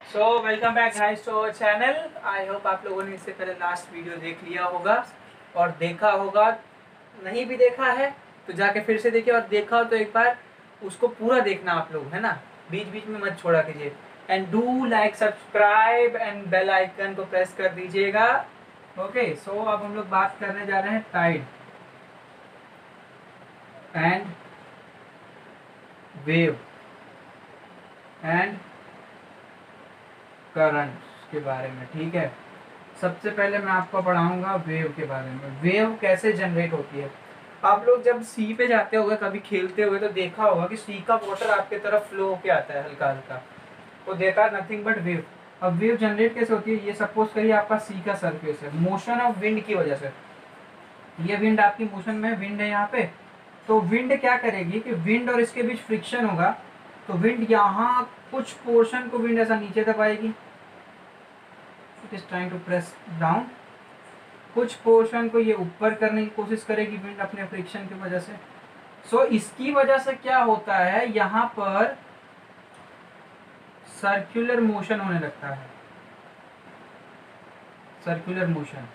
So welcome back guys to our channel. I hope आप लोगों ने इससे पहले लास्ट वीडियो देख लिया होगा और देखा होगा। नहीं भी देखा है तो जाके फिर से देखिए, और देखा हो तो एक बार उसको पूरा देखना आप लोग, है ना। बीच बीच में मत छोड़ा कीजिए। And do like, subscribe and bell icon को प्रेस कर दीजिएगा। ओके, सो अब हम लोग बात करने जा रहे हैं tide and wave and current के बारे में। ठीक है, सबसे पहले मैं आपको पढ़ाऊंगा वेव के बारे में। वेव कैसे जनरेट होती है। आप लोग जब सी पे जाते होगे कभी खेलते हुए तो देखा होगा कि सी का वाटर आपके तरफ फ्लो होके आता है हल्का हल्का, वो देता है नथिंग बट वेव। अब वेव जनरेट कैसे होती है, ये सपोज करिए आपका सी का सरफेस है, मोशन ऑफ विंड की वजह से। ये विंड आपकी मोशन में, विंड है यहाँ पे, तो विंड क्या करेगी कि विंड और इसके बीच फ्रिक्शन होगा, तो विंड यहाँ कुछ पोर्शन को विंड ऐसा नीचे दबाएगी, it is trying to press down. कुछ पोर्शन को ये ऊपर करने की कोशिश करेगी विंड अपने फ्रिक्शन की वजह से। सो इसकी वजह से क्या होता है, यहाँ पर सर्कुलर मोशन होने लगता है, circular motion.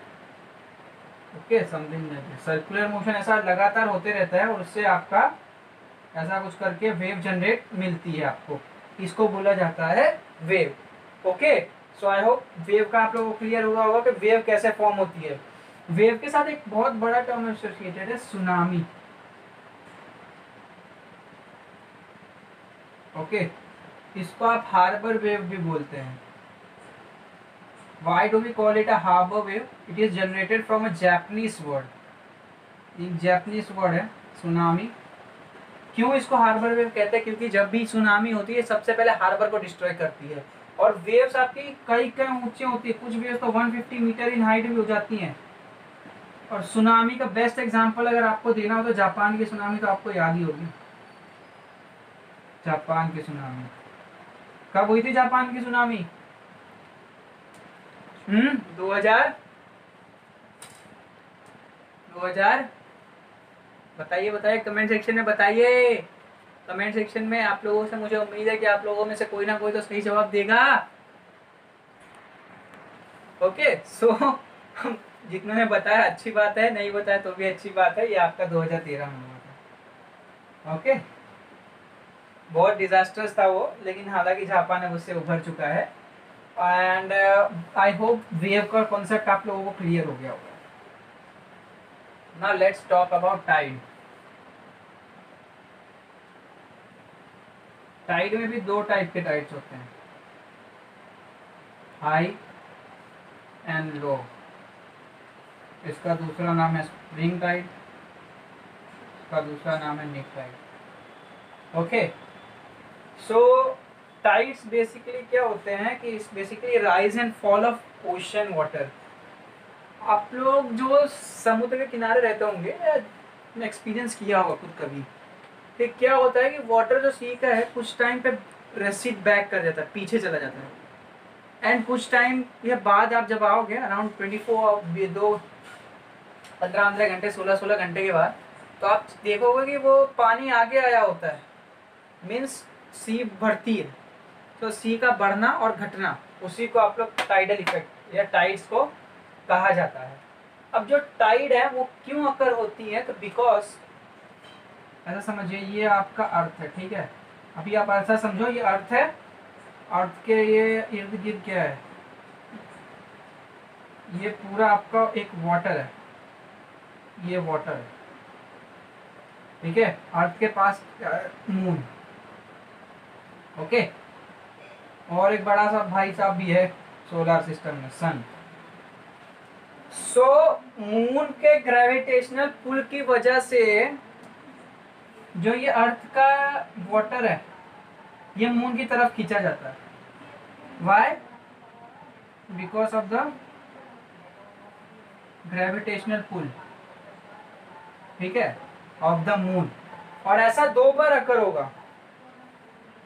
Okay, something circular motion ऐसा लगातार होते रहता है और उससे आपका ऐसा कुछ करके वेव जनरेट मिलती है आपको, इसको बोला जाता है वेव। ओके, सो आई होप वेव का आप लोगों को क्लियर हुआ होगा कि वेव कैसे फॉर्म होती है। वेव के साथ एक बहुत बड़ा टर्म एसोसिएटेड है, सुनामी। ओके, इसको आप हार्बर वेव भी बोलते हैं। Why do we call it a harbor wave? It is generated from a Japanese word. एक जापानीज वर्ड है सुनामी। क्यों इसको हार्बर वेव कहते हैं, क्योंकि जब भी सुनामी होती है सबसे पहले हार्बर को डिस्ट्रॉय करती है। और वेव्स आपकी कई कई ऊंची होती है, कुछ वेव्स तो 150 मीटर इन हाइट भी हो जाती हैं। और सुनामी का बेस्ट एग्जांपल अगर आपको देना हो तो जापान की सुनामी तो आपको याद ही होगी। जापान की सुनामी कब हुई थी, जापान की सुनामी 2000 बताइए बताइए, कमेंट सेक्शन में बताइए। कमेंट सेक्शन में आप लोगों से मुझे उम्मीद है कि आप लोगों में से कोई ना कोई तो सही जवाब देगा। ओके, सो जितने ने बताया अच्छी बात है, नहीं बताया तो भी अच्छी बात है। ये आपका 2013 में हुआ था। ओके, बहुत डिजास्टर्स था वो, लेकिन हालांकि जापान अब उससे उभर चुका है। एंड आई होप वेव का कॉन्सेप्ट आप लोगों को क्लियर हो गया होगा। Now let's talk about tide. Tide में भी दो टाइप के टाइड्स होते हैं, हाई एंड लो। इसका दूसरा नाम है स्प्रिंग टाइड, इसका दूसरा नाम है निक टाइड। ओके, सो टाइड्स बेसिकली क्या होते हैं कि basically rise and fall of ocean water. आप लोग जो समुद्र के किनारे रहते होंगे, एक्सपीरियंस किया होगा खुद कभी, कि क्या होता है कि वाटर जो सी का है कुछ टाइम पे रेसिड बैक कर जाता है, पीछे चला जाता है। एंड कुछ टाइम के बाद आप जब आओगे अराउंड 15 घंटे, 16 घंटे के बाद, तो आप देखोगे कि वो पानी आगे आया होता है, मीन्स सी बढ़ती है। तो सी का बढ़ना और घटना, उसी को आप लोग टाइडल इफेक्ट या टाइड्स को कहा जाता है। अब जो टाइड है वो क्यों अकर होती है, तो बिकॉज ऐसा समझिए ये आपका अर्थ है, ठीक है। अभी आप ऐसा समझो ये अर्थ है, अर्थ के ये इर्द गिर्द क्या है, ये पूरा आपका एक वाटर है, ये वाटर है, ठीक है। अर्थ के पास मून, ओके, और एक बड़ा सा भाई साहब भी है सोलर सिस्टम में, सन। सो मून के ग्रेविटेशनल पुल की वजह से जो ये अर्थ का वाटर है ये मून की तरफ खींचा जाता है। Why? Because of the gravitational pull, ठीक है, ऑफ द मून। और ऐसा दो बार अकर होगा,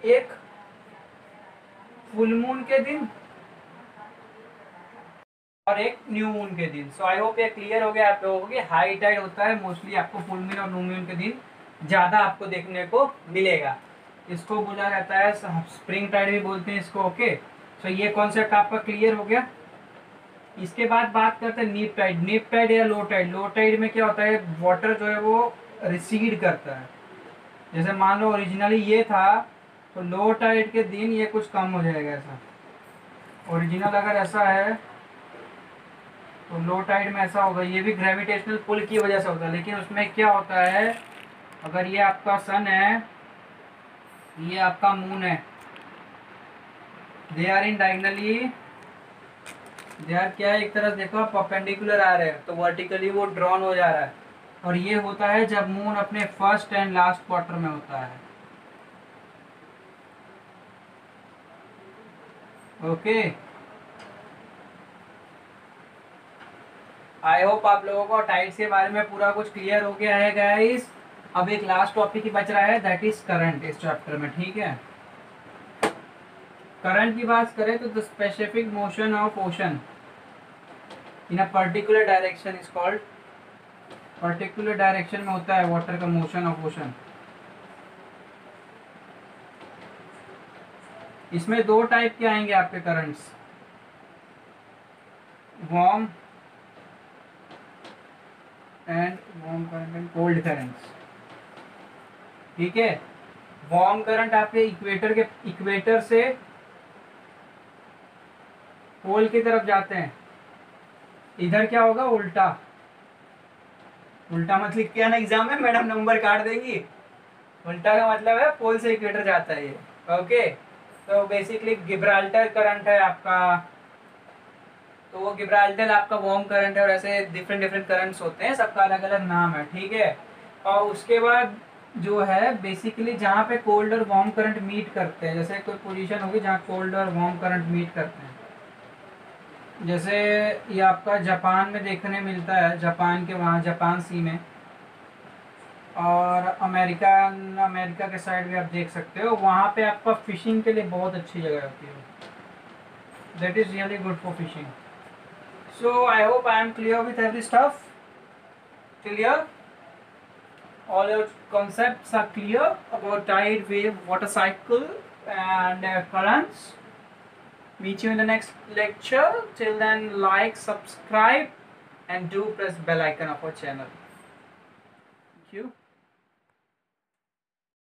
एक फुल मून के दिन और एक न्यू मून के दिन। सो आई होप ये क्लियर हो गया आप लोगों को कि हाई टाइड होता है मोस्टली आपको फुल मून और न्यू मून के दिन ज्यादा आपको देखने को मिलेगा। इसको बोला जाता है स्प्रिंग टाइड भी बोलते हैं इसको। ओके, तो ये कॉन्सेप्ट आपका क्लियर हो गया। इसके बाद बात करते हैं नीप टाइड। नीप टाइड या लो टाइड। लो टाइड में क्या होता है, वाटर जो है वो रिसीड करता है। जैसे मान लो ओरिजिनली ये था, तो लो टाइड के दिन ये कुछ कम हो जाएगा। ऐसा ओरिजिनल अगर ऐसा है तो लो टाइड में ऐसा होगा। ये भी ग्रेविटेशनल पुल की वजह से होता है, लेकिन उसमें क्या होता है, अगर ये आपका सन है, ये आपका मून है, they are in diagonally, they are क्या है, एक तरफ देखो परपेंडिकुलर आ रहे हैं, तो वर्टिकली वो ड्रॉन हो जा रहा है। और ये होता है जब मून अपने फर्स्ट एंड लास्ट क्वार्टर में होता है। ओके, आई होप आप लोगों को टाइड्स के बारे में पूरा कुछ क्लियर हो गया है गाइस। अब एक लास्ट टॉपिक ही बच रहा है, दैट इज करंट इस चैप्टर में। ठीक है, करंट की बात करें तो the specific motion of ocean in a particular direction is called, particular direction में होता है वाटर का मोशन ऑफ ओशन। इसमें दो टाइप के आएंगे आपके currents, warm current and cold currents. ठीक है, वार्म करंट आपके इक्वेटर से पोल की तरफ जाते हैं। इधर क्या होगा, उल्टा। उल्टा मत लिख के आना एग्जाम में, मैडम नंबर काट देंगी। उल्टा का मतलब है पोल से इक्वेटर जाता है ये। ओके, तो बेसिकली गिब्राल्टर करंट है आपका, तो वो गिब्राल्टर आपका वार्म करंट है। और ऐसे डिफरेंट डिफरेंट करंट्स होते हैं, सबका अलग अलग नाम है। ठीक है, और उसके बाद जो है बेसिकली जहाँ पे कोल्ड और वार्म करंट मीट करते हैं, जैसे कोई पोजीशन होगी जहाँ कोल्ड और वार्म करंट मीट करते हैं, जैसे ये आपका जापान में देखने मिलता है, जापान के वहाँ जापान सी में, और अमेरिका के साइड भी आप देख सकते हो। वहाँ पे आपका फिशिंग के लिए बहुत अच्छी जगह होती है, that is really good for fishing. So I hope I am clear with every stuff. Clear, all your concepts are clear about tide, wave, water cycle and currents. Meet you in the next lecture. Till then, like, subscribe and do press bell icon of our channel. Thank you.